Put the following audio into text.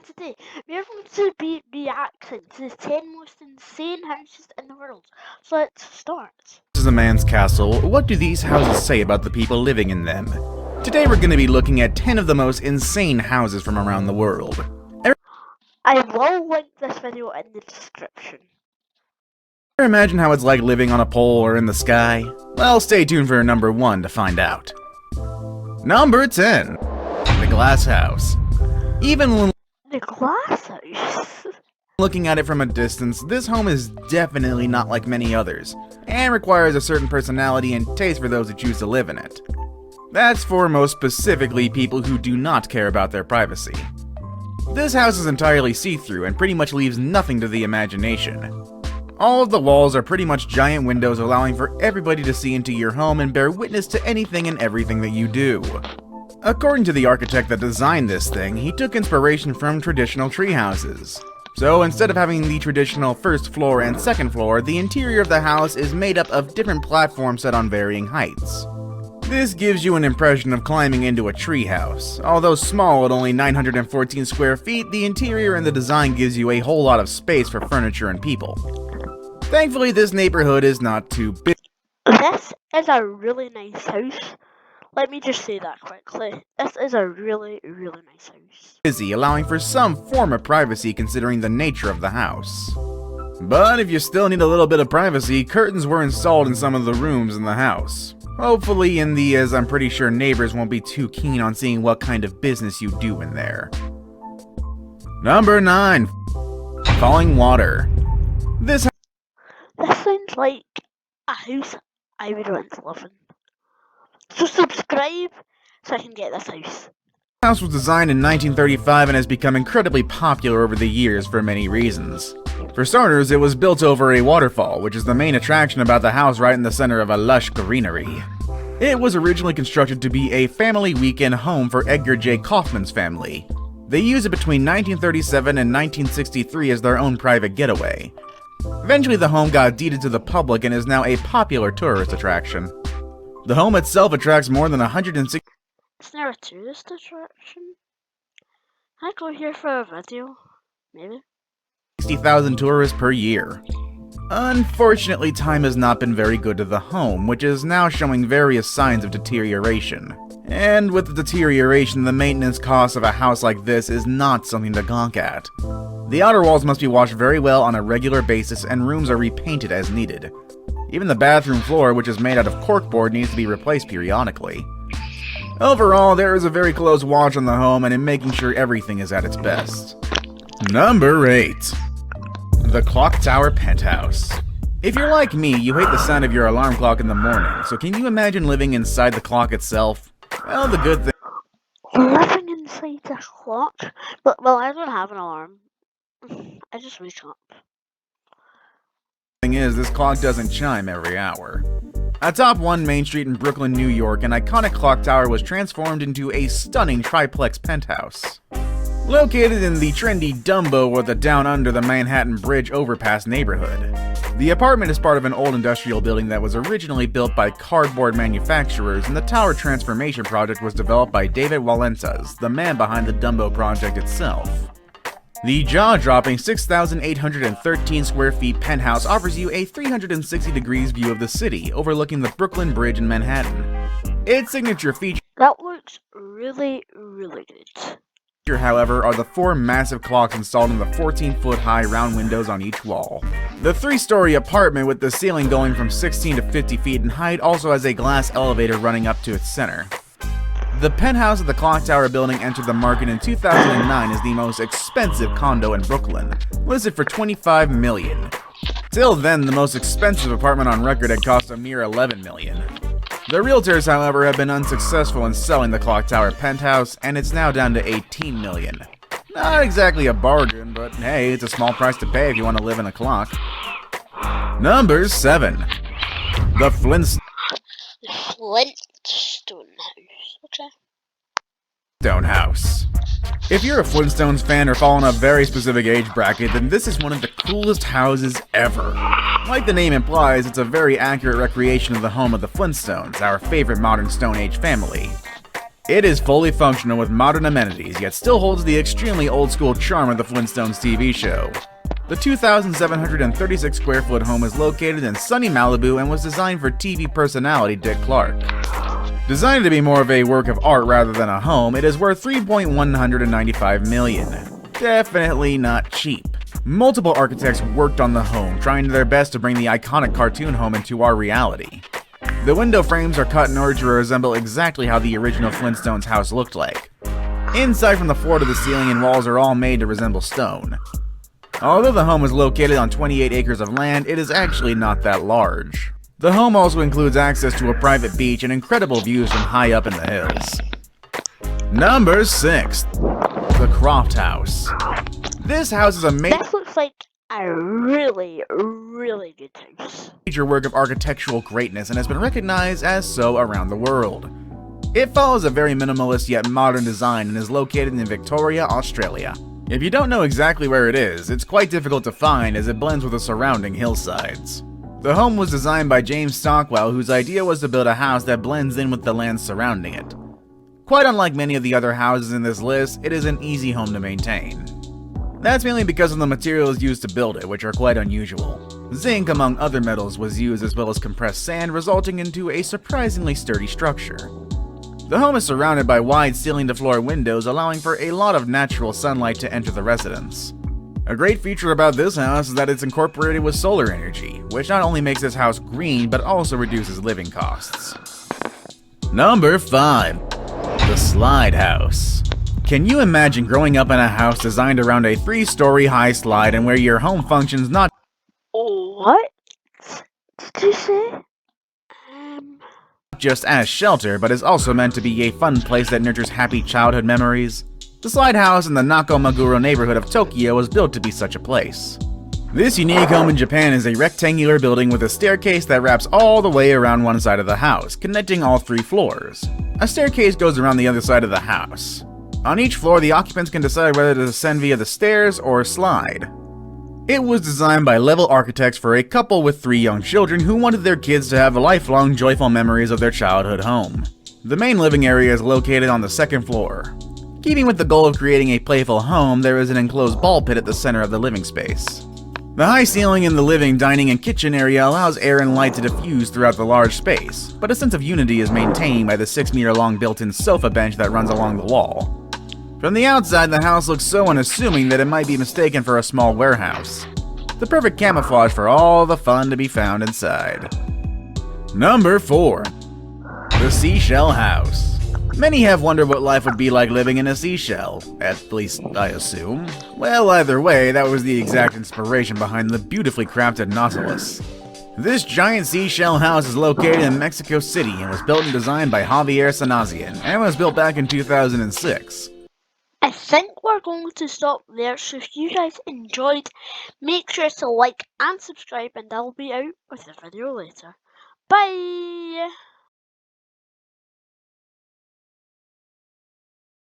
today we are going to be reacting to the 10 most insane houses in the world. So let's start. This is a man's castle. What do these houses say about the people living in them? Today we're going to be looking at 10 of the most insane houses from around the world. I will link this video in the description. Ever imagine how it's like living on a pole or in the sky? Well, stay tuned for number 1 to find out. Number 10. The Glass House. Even when The glass house? looking at it from a distance, this home is definitely not like many others, and requires a certain personality and taste for those who choose to live in it. That's for most specifically people who do not care about their privacy. This house is entirely see-through and pretty much leaves nothing to the imagination. All of the walls are pretty much giant windows allowing for everybody to see into your home and bear witness to anything and everything that you do. According to the architect that designed this thing, he took inspiration from traditional tree houses. So instead of having the traditional first floor and second floor, the interior of the house is made up of different platforms set on varying heights. This gives you an impression of climbing into a treehouse. Although small at only 914 square feet, the interior and the design gives you a whole lot of space for furniture and people. Thankfully, this neighborhood is not too big. This is a really nice house. Let me just say that quickly. This is a really nice house. Busy, allowing for some form of privacy considering the nature of the house. But if you still need a little bit of privacy, curtains were installed in some of the rooms in the house. Hopefully as I'm pretty sure neighbors won't be too keen on seeing what kind of business you do in there. Number 9. Falling Water. This sounds like a house I would want to live in. So subscribe so I can get this house. house was designed in 1935 and has become incredibly popular over the years for many reasons. For starters, it was built over a waterfall, which is the main attraction about the house right in the center of a lush greenery. It was originally constructed to be a family weekend home for Edgar J. Kaufman's family. They used it between 1937 and 1963 as their own private getaway. Eventually the home got deeded to the public and is now a popular tourist attraction. The home itself attracts more than 160. It's now a tourist attraction? Can I go here for a video? Maybe? 60,000 tourists per year. Unfortunately, time has not been very good to the home, which is now showing various signs of deterioration. And with the deterioration, the maintenance cost of a house like this is not something to gawk at. The outer walls must be washed very well on a regular basis and rooms are repainted as needed. Even the bathroom floor, which is made out of corkboard, needs to be replaced periodically. Overall, there is a very close watch on the home and in making sure everything is at its best. Number 8. The Clock Tower Penthouse. If you're like me, you hate the sound of your alarm clock in the morning, so can you imagine living inside the clock itself? Well, the good thing Living inside the clock? Well, I don't have an alarm. I just wake up. is this clock doesn't chime every hour. Atop one Main Street in Brooklyn, New York, an iconic clock tower was transformed into a stunning triplex penthouse. Located in the trendy Dumbo or the Down Under the Manhattan Bridge overpass neighborhood. The apartment is part of an old industrial building that was originally built by cardboard manufacturers, and the tower transformation project was developed by David Walentzas, the man behind the Dumbo project itself. The jaw-dropping 6,813 square feet penthouse offers you a 360 degrees view of the city, overlooking the Brooklyn Bridge in Manhattan. Its signature feature, That looks really good. however, are the 4 massive clocks installed in the 14-foot-high round windows on each wall. The 3-story apartment with the ceiling going from 16 to 50 feet in height also has a glass elevator running up to its center. The penthouse of the Clock Tower building entered the market in 2009 as the most expensive condo in Brooklyn, listed for $25 million. Till then, the most expensive apartment on record had cost a mere $11 million. The realtors, however, have been unsuccessful in selling the Clock Tower penthouse, and it's now down to $18 million. Not exactly a bargain, but hey, it's a small price to pay if you want to live in a clock. Number 7. The Flintstone House. Okay. House. If you're a Flintstones fan or fall in a very specific age bracket, then this is one of the coolest houses ever. Like the name implies, it's a very accurate recreation of the home of the Flintstones, our favorite modern Stone Age family. It is fully functional with modern amenities, yet still holds the extremely old-school charm of the Flintstones TV show. The 2,736 square foot home is located in sunny Malibu and was designed for TV personality Dick Clark. Designed to be more of a work of art rather than a home, it is worth $3.195 million. Definitely not cheap. Multiple architects worked on the home, trying their best to bring the iconic cartoon home into our reality. The window frames are cut in order to resemble exactly how the original Flintstones house looked like. Inside, from the floor to the ceiling and walls are all made to resemble stone. Although the home is located on 28 acres of land, it is actually not that large. The home also includes access to a private beach and incredible views from high up in the hills. Number 6. The Croft House. This house is a This looks like a really good house. major work of architectural greatness and has been recognized as so around the world. It follows a very minimalist yet modern design and is located in Victoria, Australia. If you don't know exactly where it is, it's quite difficult to find as it blends with the surrounding hillsides. The home was designed by James Stockwell, whose idea was to build a house that blends in with the land surrounding it. Quite unlike many of the other houses in this list, it is an easy home to maintain. That's mainly because of the materials used to build it, which are quite unusual. Zinc, among other metals, was used as well as compressed sand, resulting into a surprisingly sturdy structure. The home is surrounded by wide ceiling-to-floor windows, allowing for a lot of natural sunlight to enter the residence. A great feature about this house is that it's incorporated with solar energy, which not only makes this house green, but also reduces living costs. Number 5. The Slide House. Can you imagine growing up in a house designed around a 3-story high slide and where your home functions not What did you say? just as shelter, but is also meant to be a fun place that nurtures happy childhood memories? The Slide House in the Nakamaguro neighborhood of Tokyo was built to be such a place. This unique home in Japan is a rectangular building with a staircase that wraps all the way around one side of the house, connecting all 3 floors. A staircase goes around the other side of the house. On each floor, the occupants can decide whether to descend via the stairs or slide. It was designed by level architects for a couple with 3 young children who wanted their kids to have lifelong joyful memories of their childhood home. The main living area is located on the 2nd floor. Keeping with the goal of creating a playful home, there is an enclosed ball pit at the center of the living space. The high ceiling in the living, dining, and kitchen area allows air and light to diffuse throughout the large space, but a sense of unity is maintained by the 6-meter-long built-in sofa bench that runs along the wall. From the outside, the house looks so unassuming that it might be mistaken for a small warehouse. The perfect camouflage for all the fun to be found inside. Number 4. The Seashell House. Many have wondered what life would be like living in a seashell, at least I assume. Well, either way, that was the exact inspiration behind the beautifully crafted Nautilus. This giant seashell house is located in Mexico City and was built and designed by Javier Sanazian, and was built back in 2006. I think we're going to stop there, so if you guys enjoyed, make sure to like and subscribe, and I'll be out with the video later. Bye!